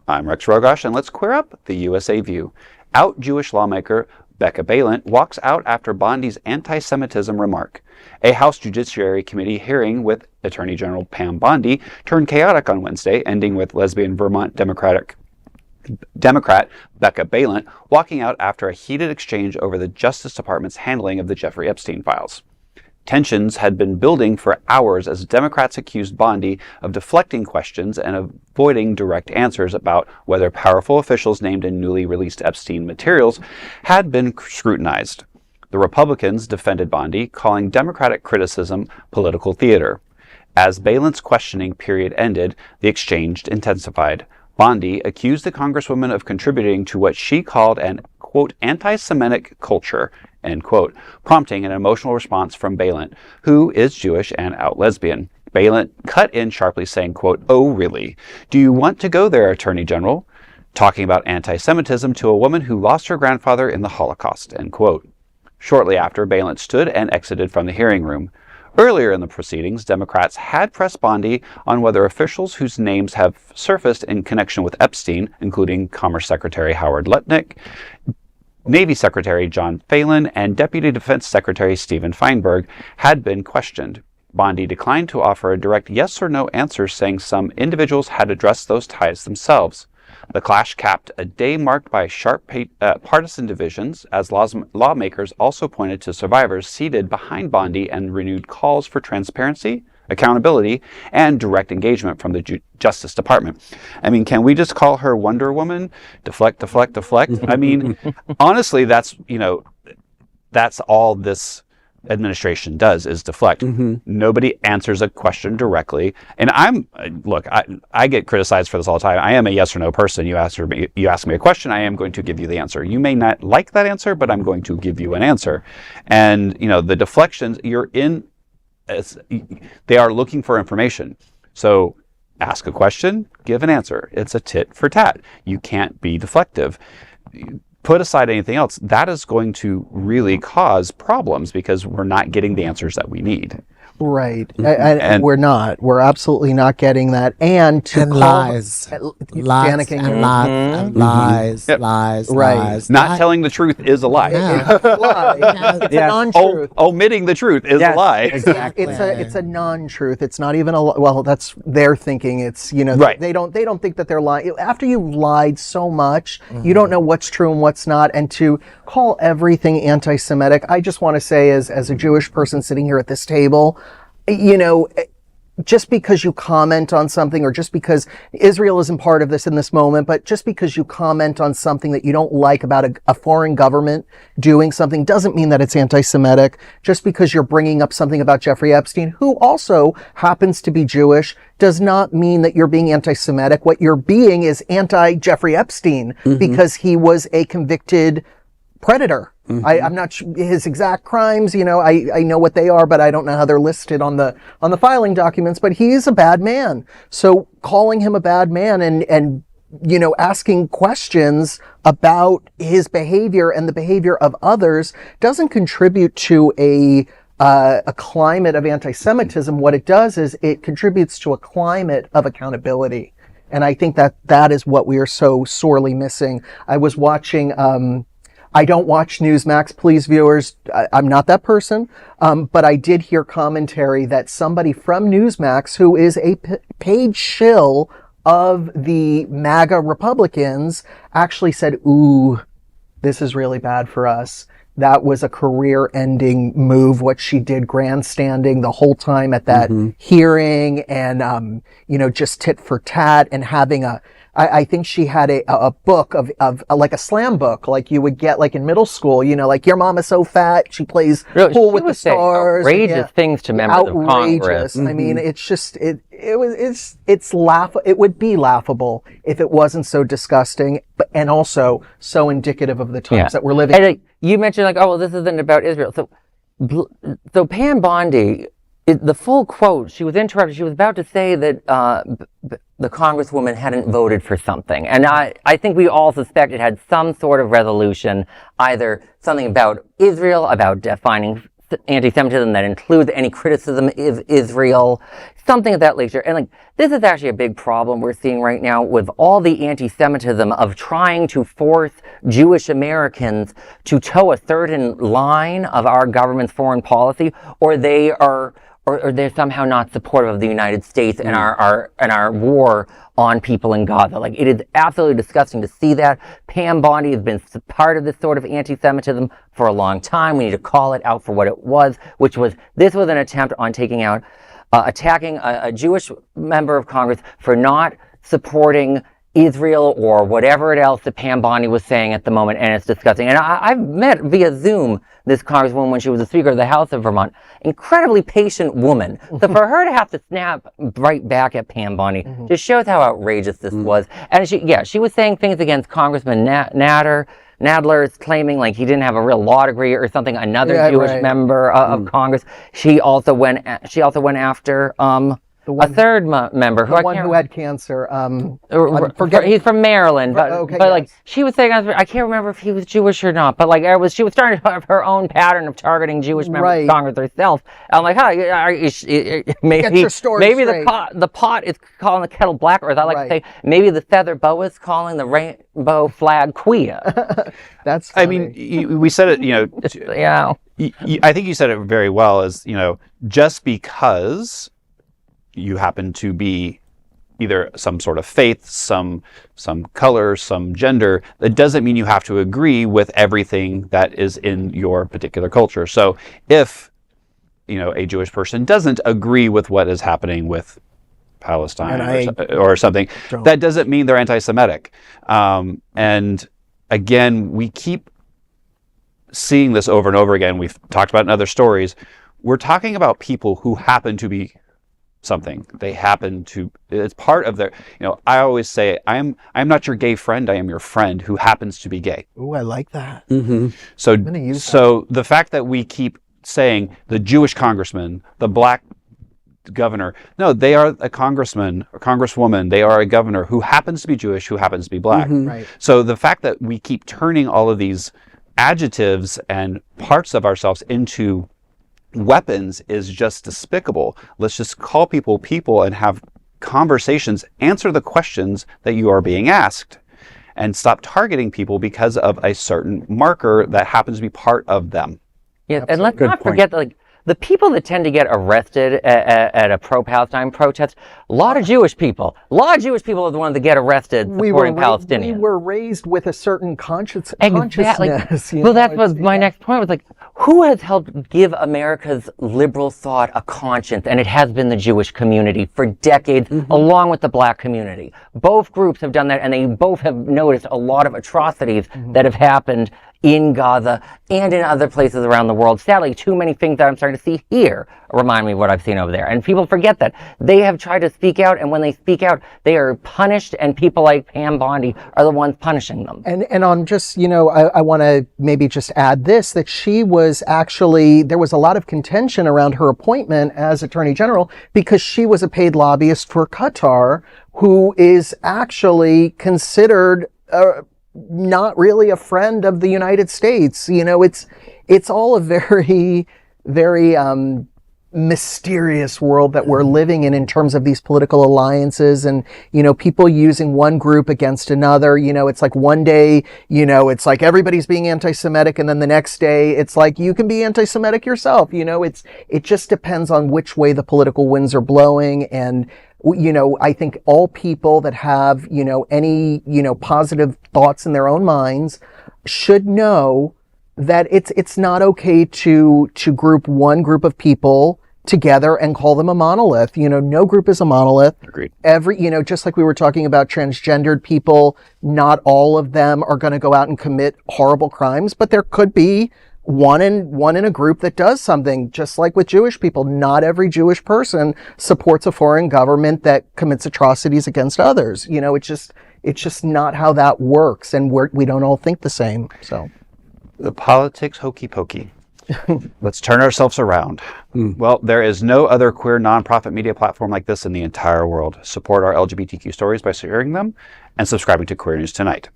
I'm Rex Rogosh, and let's queer up the USA view. Out Jewish lawmaker Becca Balint walks out after Bondi's anti-Semitism remark. A House Judiciary Committee hearing with Attorney General Pam Bondi turned chaotic on Wednesday, ending with lesbian Vermont Democrat Becca Balint walking out after a heated exchange over the Justice Department's handling of the Jeffrey Epstein files. Tensions had been building for hours as Democrats accused Bondi of deflecting questions and avoiding direct answers about whether powerful officials named in newly released Epstein materials had been scrutinized. The Republicans defended Bondi, calling Democratic criticism political theater. As Balint's questioning period ended, the exchange intensified. Bondi accused the Congresswoman of contributing to what she called an, quote, anti-Semitic culture, end quote, prompting an emotional response from Balint, who is Jewish and out lesbian. Balint cut in sharply saying, quote, "Oh, really? Do you want to go there, Attorney General?" Talking about anti-Semitism to a woman who lost her grandfather in the Holocaust, end quote. Shortly after, Balint stood and exited from the hearing room. Earlier in the proceedings, Democrats had pressed Bondi on whether officials whose names have surfaced in connection with Epstein, including Commerce Secretary Howard Lutnick, Navy Secretary John Phelan, and Deputy Defense Secretary Feinberg, had been questioned. Bondi declined to offer a direct yes or no answer, saying some individuals had addressed those ties themselves. The clash capped a day marked by sharp partisan divisions, as lawmakers also pointed to survivors seated behind Bondi and renewed calls for transparency, accountability, and direct engagement from the Justice Department. I mean, can we just call her Wonder Woman? Deflect, deflect, deflect. I mean, honestly, that's all this administration does, is deflect. Nobody answers a question directly. And I get criticized for this all the time. I am a yes or no person. You ask me a question, I am going to give you the answer. You may not like that answer, but I'm going to give you an answer. And, the deflections, they are looking for information. So ask a question, give an answer. It's a tit for tat. You can't be deflective. Put aside anything else, that is going to really cause problems because we're not getting the answers that we need. Right. And we're not. We're absolutely not getting that. And lies. Lies. Lies. Not telling the truth is a lie. Yeah. It's a lie. It's a non-truth. Omitting the truth is a lie. Exactly. It's a non-truth. It's not even a well, that's their thinking. It's, right. They don't think that they're lying. After you've lied so much, you don't know what's true and what's not. And to call everything anti-Semitic, I just want to say as a Jewish person sitting here at this table, just because you comment on something, or just because Israel isn't part of this in this moment, but just because you comment on something that you don't like about a foreign government doing something doesn't mean that it's anti-Semitic. Just because you're bringing up something about Jeffrey Epstein, who also happens to be Jewish, does not mean that you're being anti-Semitic. What you're being is anti-Jeffrey Epstein because he was a convicted predator. I'm not sure his exact crimes, I know what they are, but I don't know how they're listed on the filing documents, but he's a bad man. So calling him a bad man and asking questions about his behavior and the behavior of others doesn't contribute to a climate of anti-Semitism. What it does is it contributes to a climate of accountability. And I think that is what we are so sorely missing. I was watching, I don't watch Newsmax, please viewers, I'm not that person, but I did hear commentary that somebody from Newsmax, who is a paid shill of the MAGA Republicans, actually said, ooh, this is really bad for us. That was a career-ending move, what she did, grandstanding the whole time at that hearing and, just tit for tat and having I think she had a book of like a slam book, like you would get like in middle school, like your mama's so fat, she plays pool with the stars. Outrageous things to members of Congress. I mean, it's just, it would be laughable if it wasn't so disgusting, and also so indicative of the times that we're living. And you mentioned this isn't about Israel. So Pam Bondi, the full quote, she was interrupted. She was about to say that the Congresswoman hadn't voted for something. And I think we all suspect it had some sort of resolution, either something about Israel, about defining anti-Semitism that includes any criticism of Israel, something of that nature. And like, this is actually a big problem we're seeing right now with all the anti-Semitism of trying to force Jewish Americans to toe a certain line of our government's foreign policy, or they're somehow not supportive of the United States and our war on people in Gaza. Like, it is absolutely disgusting to see that. Pam Bondi has been part of this sort of anti-Semitism for a long time. We need to call it out for what it was, this was an attempt on attacking a Jewish member of Congress for not supporting Israel or whatever else that Pam Bondi was saying at the moment, and it's disgusting. And I've met via Zoom this congresswoman when she was the Speaker of the House of Vermont. Incredibly patient woman. So for her to have to snap right back at Pam Bondi just shows how outrageous this was. And she was saying things against Congressman Nadler's, claiming like he didn't have a real law degree or something. Another Jewish member of Congress. She also went after a third member, who had cancer. He's from Maryland, but yes. like she was saying, I can't remember if he was Jewish or not. But like she was starting to have her own pattern of targeting Jewish members of Congress herself. I'm like, maybe the pot is calling the kettle black, or as I like to say, maybe the feather boa is calling the rainbow flag queer. That's funny. I mean, we said it. Yeah. I think you said it very well. As just because you happen to be either some sort of faith, some color, some gender, that doesn't mean you have to agree with everything that is in your particular culture. So if, a Jewish person doesn't agree with what is happening with Palestine or something, that doesn't mean they're anti-Semitic. And again, we keep seeing this over and over again. We've talked about it in other stories. We're talking about people who happen to be something. It's part of their, I always say, I'm not your gay friend, I am your friend who happens to be gay. Ooh, I like that. Mm-hmm. So the fact that we keep saying the Jewish congressman, the black governor, no, they are a congressman or congresswoman, they are a governor who happens to be Jewish, who happens to be black. Mm-hmm. Right. So the fact that we keep turning all of these adjectives and parts of ourselves into weapons is just despicable. Let's just call people and have conversations, answer the questions that you are being asked, and stop targeting people because of a certain marker that happens to be part of them. Yeah, and let's not forget that the people that tend to get arrested at a pro-Palestine protest, a lot of Jewish people are the ones that get arrested supporting Palestinians. We were raised with a certain consciousness. Well, that was my next point. Was like, who has helped give America's liberal thought a conscience? And it has been the Jewish community for decades, along with the black community. Both groups have done that, and they both have noticed a lot of atrocities that have happened in Gaza and in other places around the world. Sadly, too many things that I'm starting to see here remind me of what I've seen over there. And people forget that. They have tried to speak out, and when they speak out, they are punished, and people like Pam Bondi are the ones punishing them. And on just, I want to maybe just add this, that she was actually, there was a lot of contention around her appointment as Attorney General because she was a paid lobbyist for Qatar, who is actually considered not really a friend of the United States. It's all a very, very mysterious world that we're living in terms of these political alliances and, people using one group against another. It's like one day, it's like everybody's being anti-Semitic, and then the next day it's like you can be anti-Semitic yourself. It just depends on which way the political winds are blowing. And I think all people that have, any, positive thoughts in their own minds should know that it's not okay to group one group of people together and call them a monolith. No group is a monolith. Agreed. Just like we were talking about transgendered people, not all of them are going to go out and commit horrible crimes, but there could be one in a group that does something. Just like with Jewish people, not every Jewish person supports a foreign government that commits atrocities against others. It's just not how that works, and we don't all think the same. So, the politics hokey pokey. Let's turn ourselves around. Well, there is no other queer nonprofit media platform like this in the entire world. Support our LGBTQ stories by sharing them and subscribing to Queer News Tonight.